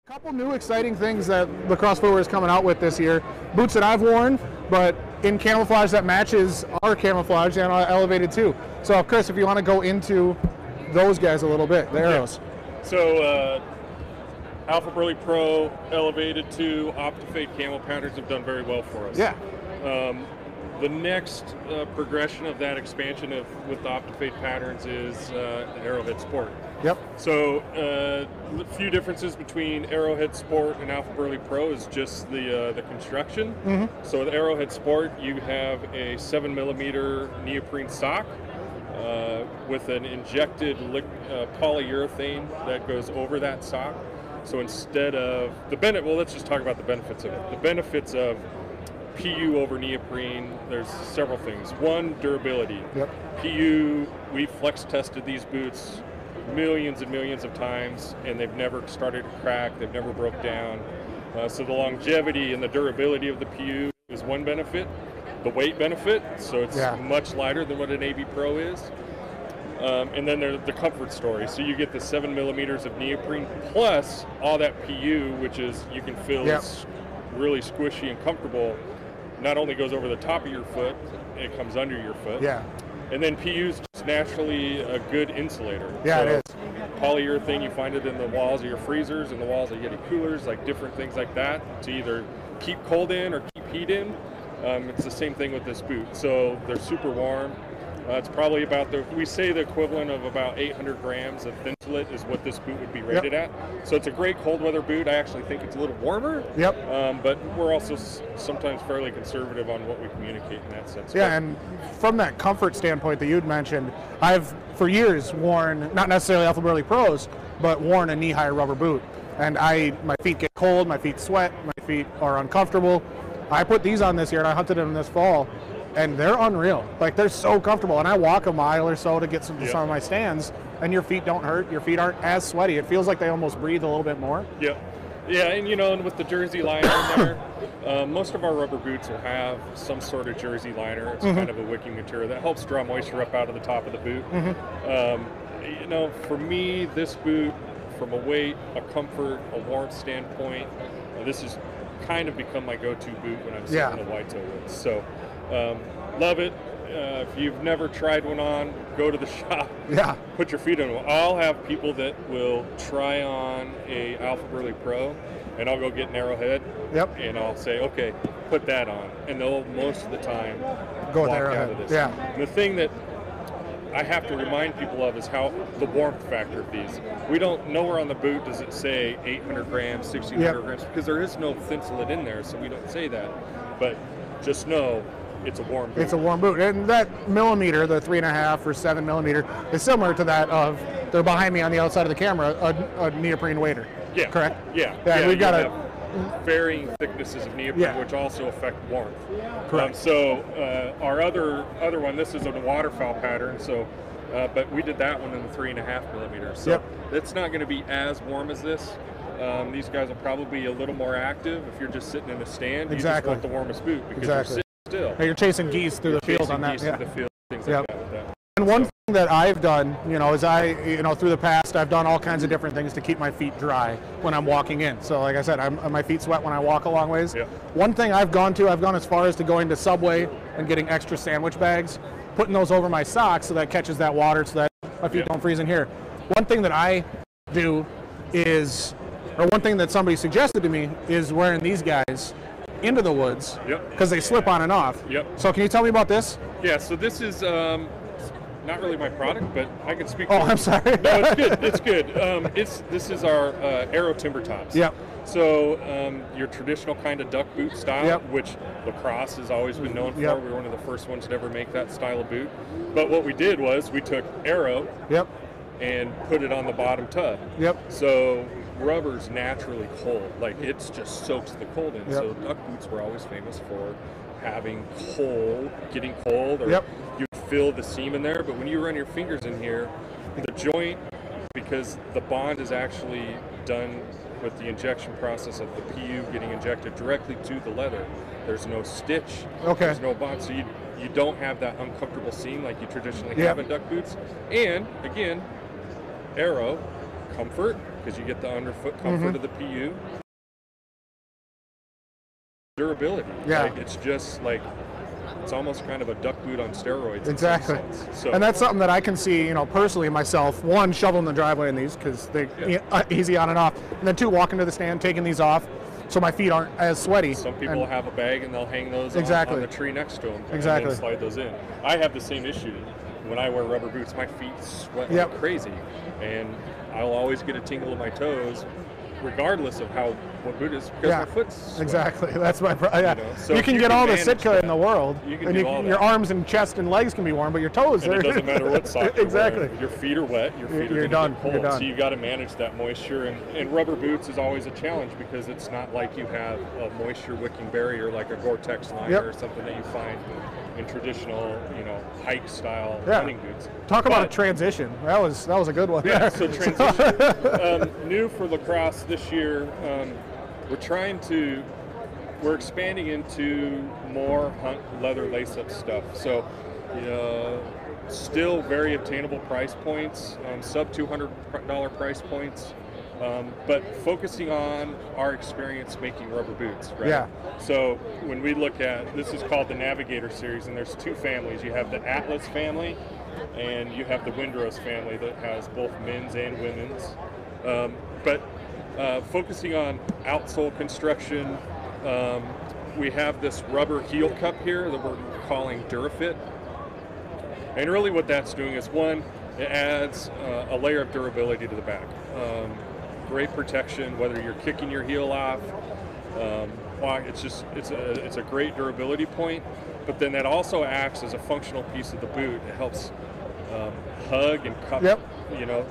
Couple new exciting things that LaCrosse Footwear is coming out with this year. Boots that I've worn, but in camouflage that matches our camouflage and elevated too. So Chris, if you want to go into those guys a little bit, the arrows. Yeah. So Alpha Burley Pro, Elevated 2, Optifade camo patterns have done very well for us. Yeah. The next progression of that expansion with the Optifade patterns is Arrowhead Sport. Yep. So a few differences between Arrowhead Sport and Alpha Burley Pro is just the construction. Mm-hmm. So with Arrowhead Sport, you have a 7mm neoprene sock with an injected polyurethane that goes over that sock. So instead of well, let's just talk about the benefits of it. The benefits of PU over neoprene, there's several things. One, durability. Yep. PU, we flex tested these boots millions and millions of times, and they've never started to crack, they've never broke down. So the longevity and the durability of the PU is one benefit. The weight benefit, so it's much lighter than what an AB Pro is. And then there's the comfort story. So you get the 7mm of neoprene plus all that PU, which is you can feel is really squishy and comfortable. Not only goes over the top of your foot, it comes under your foot. Yeah. And then PU is just naturally a good insulator. Yeah, so it is. Polyurethane, you find it in the walls of your freezers and the walls of Yeti coolers, like different things like that, to either keep cold in or keep heat in. It's the same thing with this boot. So they're super warm. It's probably about we say the equivalent of about 800 grams of thinsulate is what this boot would be rated at. So it's a great cold weather boot. I actually think it's a little warmer. Yep. But we're also sometimes fairly conservative on what we communicate in that sense. Yeah, and from that comfort standpoint that you'd mentioned, I've for years worn, not necessarily Alpha Burley Pros, but worn a knee-high rubber boot. And my feet get cold, my feet sweat, my feet are uncomfortable. I put these on this year and I hunted them this fall. And they're unreal. Like, they're so comfortable. And I walk a mile or so to get some of my stands, and your feet don't hurt. Your feet aren't as sweaty. It feels like they almost breathe a little bit more. Yeah. Yeah, and and with the jersey liner in there, most of our rubber boots will have some sort of jersey liner. It's kind of a wicking material that helps draw moisture up out of the top of the boot. For me, this boot, from a weight, a comfort, a warmth standpoint, this has kind of become my go-to boot when I'm sitting in the white toe woods. So, love it. If you've never tried one on, go to the shop. Yeah. Put your feet on one. I'll have people that will try on a Alpha Burley Pro, and I'll go get an Arrowhead. Yep. And I'll say, okay, put that on, and they'll most of the time go with walk Arrowhead. out of this. Yeah. And the thing that I have to remind people of is how the warmth factor of these. We don't, nowhere on the boot does it say 800 grams, 1600 grams, because there is no thinsulate in there, so we don't say that. But just know it's a warm boot. It's a warm boot. And that millimeter, the 3.5 or 7mm, is similar to that of, they're behind me on the outside of the camera, a neoprene wader. Yeah. Correct? Yeah. We've got varying thicknesses of neoprene, which also affect warmth. Correct. Our other one, this is a waterfowl pattern, so but we did that one in the 3.5mm. So it's not going to be as warm as this. These guys will probably be a little more active if you're just sitting in a stand. You just want the warmest boot because you're sitting still. You're chasing geese through the field on that. Through the field, things like that with that. And one thing that I've done, is through the past, I've done all kinds of different things to keep my feet dry when I'm walking in. So like I said, my feet sweat when I walk a long ways. Yeah. One thing I've gone as far as to going to Subway and getting extra sandwich bags, putting those over my socks so that catches that water so that my feet don't freeze in here. One thing that I do is, or one thing that somebody suggested to me is wearing these guys into the woods because they slip on and off. So can you tell me about this? Yeah, so this is not really my product, but I can speak. I'm sorry. No, it's good. It's good. This is our Aero timber tops. Yep. So your traditional kind of duck boot style, which LaCrosse has always been known for. We were one of the first ones to ever make that style of boot. But what we did was we took Aero and put it on the bottom tub. So rubber's naturally cold. Like, it's just soaks the cold in. So duck boots were always famous for having getting cold, or you feel the seam in there. But when you run your fingers in here, the joint, because the bond is actually done with the injection process of the PU getting injected directly to the leather. There's no stitch. There's no bond, so you don't have that uncomfortable seam like you traditionally have in duck boots. And again, Aero comfort, because you get the underfoot comfort of the PU. Durability. Yeah. Like, it's just like, it's almost kind of a duck boot on steroids. Exactly. So, and that's something that I can see, you know, personally myself. One, shoveling the driveway in these because they're easy on and off. And then two, walking to the stand, taking these off so my feet aren't as sweaty. Some people have a bag and they'll hang those on the tree next to them and then slide those in. I have the same issue. When I wear rubber boots, my feet sweat like crazy. And I'll always get a tingle in my toes, regardless of what boot is, because my foot's exactly. That's my you know? So you can get all the Sitka in the world, and your arms and chest and legs can be warm, but your toes and it doesn't matter what sock exactly. Your feet are wet, your feet are done. Cold. You're done. So you got to manage that moisture, and rubber boots is always a challenge because it's not like you have a moisture wicking barrier like a Gore-Tex liner or something that you find in traditional, you know, hike style running boots. Talk about a transition. That was a good one. Yeah. So transition. New for LaCrosse this year. We're expanding into more hunt leather lace-up stuff. So, still very obtainable price points, sub $200 price points, but focusing on our experience making rubber boots, right? Yeah. So when we look at, this is called the Navigator series, and there's two families. You have the Atlas family, and you have the Windrose family that has both men's and women's. Focusing on outsole construction, we have this rubber heel cup here that we're calling DuraFit. And really what that's doing is, one, it adds a layer of durability to the back. Great protection, whether you're kicking your heel off. It's a great durability point, but then that also acts as a functional piece of the boot. It helps hug and cup,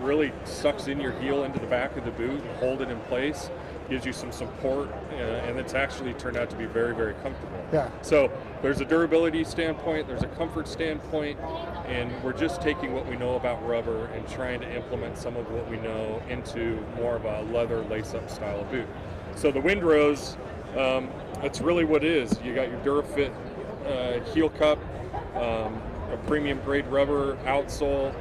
really sucks in your heel into the back of the boot and hold it in place, gives you some support, and it's actually turned out to be very, very comfortable. Yeah. So there's a durability standpoint, there's a comfort standpoint, and we're just taking what we know about rubber and trying to implement some of what we know into more of a leather lace-up style of boot. So the Windrose, that's really what it is. You got your DuraFit heel cup, a premium grade rubber outsole,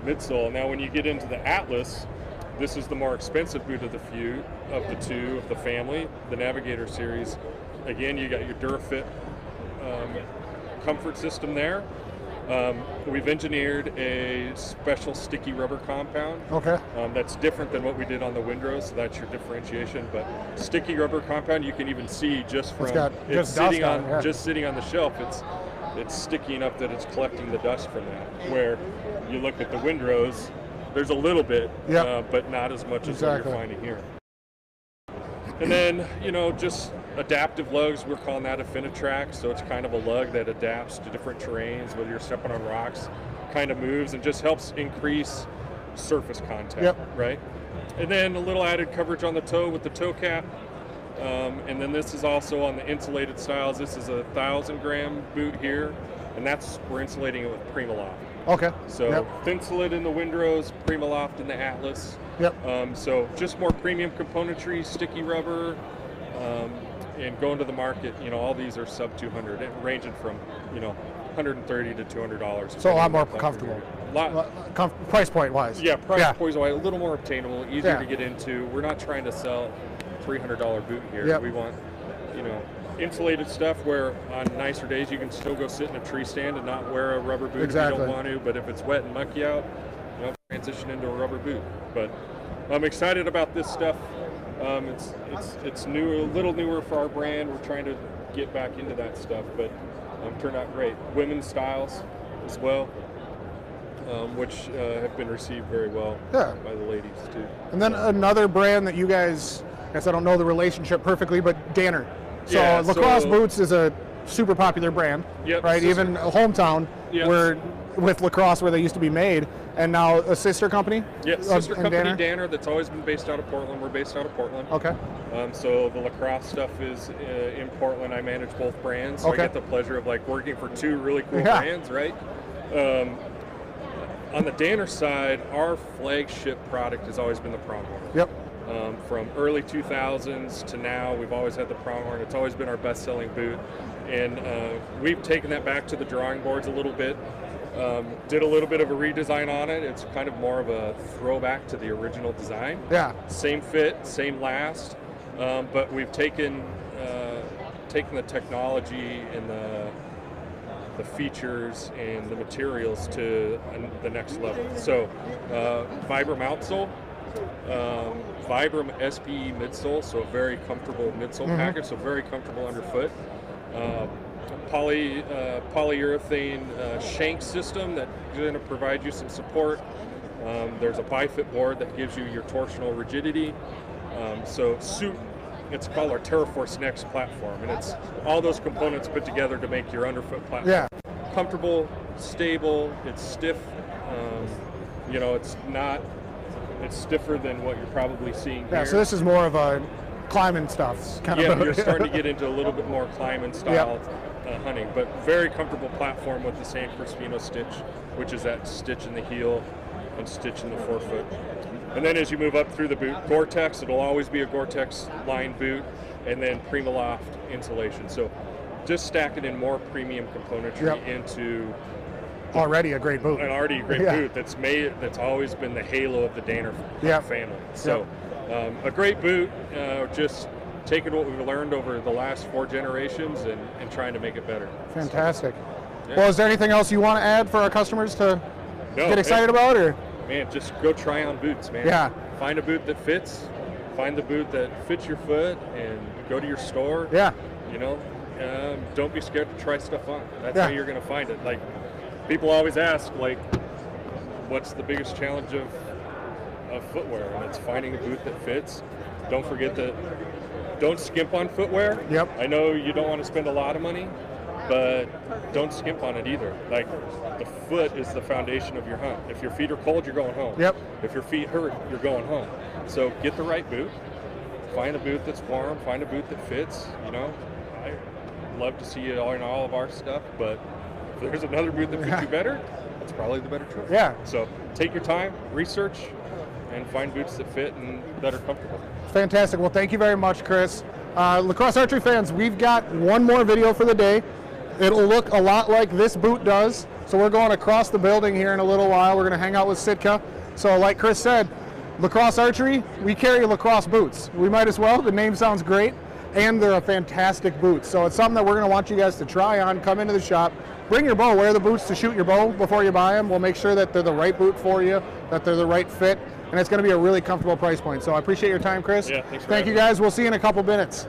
midsole. Now when you get into the Atlas, this is the more expensive boot of the two of the family, the Navigator series. Again, you got your DuraFit comfort system there. We've engineered a special sticky rubber compound. Okay. That's different than what we did on the Windrose, so that's your differentiation. But sticky rubber compound, you can even see just from sitting on the shelf. It's sticky enough that it's collecting the dust from that. Where you look at the Windrose, there's a little bit, but not as much as what you're finding here. And then, just adaptive lugs, we're calling that a Finitrack, so it's kind of a lug that adapts to different terrains, whether you're stepping on rocks, kind of moves and just helps increase surface contact, right? And then a little added coverage on the toe with the toe cap. And then this is also on the insulated styles. This is a 1,000-gram boot here, and we're insulating it with PrimaLoft. Okay. So Thinsulate in the Windrose, PrimaLoft in the Atlas. So just more premium componentry, sticky rubber, and going to the market. All these are sub 200, ranging from $130 to $200. So a lot more comfortable. Price point wise. Yeah, price point wise, a little more obtainable, easier to get into. We're not trying to sell $300 boot here. We want, insulated stuff where on nicer days you can still go sit in a tree stand and not wear a rubber boot if you don't want to, but if it's wet and mucky out, transition into a rubber boot. But I'm excited about this stuff. It's new, a little newer for our brand. We're trying to get back into that stuff, but turned out great. Women's styles as well, which have been received very well by the ladies too. And then another brand that you guys, I guess I don't know the relationship perfectly, but Danner. So LaCrosse boots is a super popular brand, right? Even hometown where with LaCrosse where they used to be made, and now a sister company. Sister company Danner that's always been based out of Portland. We're based out of Portland. Okay. So the LaCrosse stuff is in Portland. I manage both brands, so I get the pleasure of working for two really cool brands, right? On the Danner side, our flagship product has always been the Pronghorn. From early 2000s to now, we've always had the Pronghorn. It's always been our best-selling boot, and we've taken that back to the drawing boards a little bit. Did a little bit of a redesign on it. It's kind of more of a throwback to the original design. Yeah. Same fit, same last, but we've taken the technology and the features and the materials to the next level. So Vibram outsole, Vibram SPE midsole, so a very comfortable midsole package, so very comfortable underfoot. Polyurethane shank system that's going to provide you some support. There's a bifit board that gives you your torsional rigidity. It's called our TerraForce Next platform, and it's all those components put together to make your underfoot platform. Yeah. Comfortable, stable, it's stiff. It's stiffer than what you're probably seeing here. Yeah, so this is more of a climbing stuff kind of. Yeah, you're starting to get into a little bit more climbing style hunting, but very comfortable platform with the San Crispino stitch, which is that stitch in the heel and stitch in the forefoot. And then as you move up through the boot, Gore-Tex, it'll always be a Gore-Tex lined boot, and then Primaloft insulation. So just stacking in more premium componentry into already a great boot. Already a great boot that's always been the halo of the Danner family. So a great boot, just taking what we've learned over the last 4 generations and trying to make it better. Fantastic. Yeah. Well, is there anything else you want to add for our customers to get excited about? Or man, just go try on boots, man. Yeah. Find a boot that fits. Find the boot that fits your foot, and go to your store. Yeah. Don't be scared to try stuff on. That's how you're going to find it. Like, people always ask, like, what's the biggest challenge of footwear? And it's finding a boot that fits. Don't forget that. Don't skimp on footwear. Yep. I know you don't want to spend a lot of money, but don't skimp on it either. Like, the foot is the foundation of your hunt. If your feet are cold, you're going home. Yep. If your feet hurt, you're going home. So get the right boot. Find a boot that's warm. Find a boot that fits. I love to see it all in all of our stuff, but if there's another boot that fits you better, that's probably the better choice. Yeah. So take your time, research, and find boots that fit and that are comfortable. Fantastic. Well, thank you very much, Chris. LaCrosse Archery fans, we've got one more video for the day. It'll look a lot like this boot does. So we're going across the building here in a little while. We're going to hang out with Sitka. So like Chris said, LaCrosse Archery, we carry LaCrosse boots. We might as well. The name sounds great, and they're a fantastic boot. So it's something that we're going to want you guys to try on. Come into the shop, bring your bow, wear the boots to shoot your bow before you buy them. We'll make sure that they're the right boot for you, that they're the right fit, and it's going to be a really comfortable price point. So I appreciate your time, Chris. Yeah, thanks for Thank you, guys. We'll see you in a couple minutes.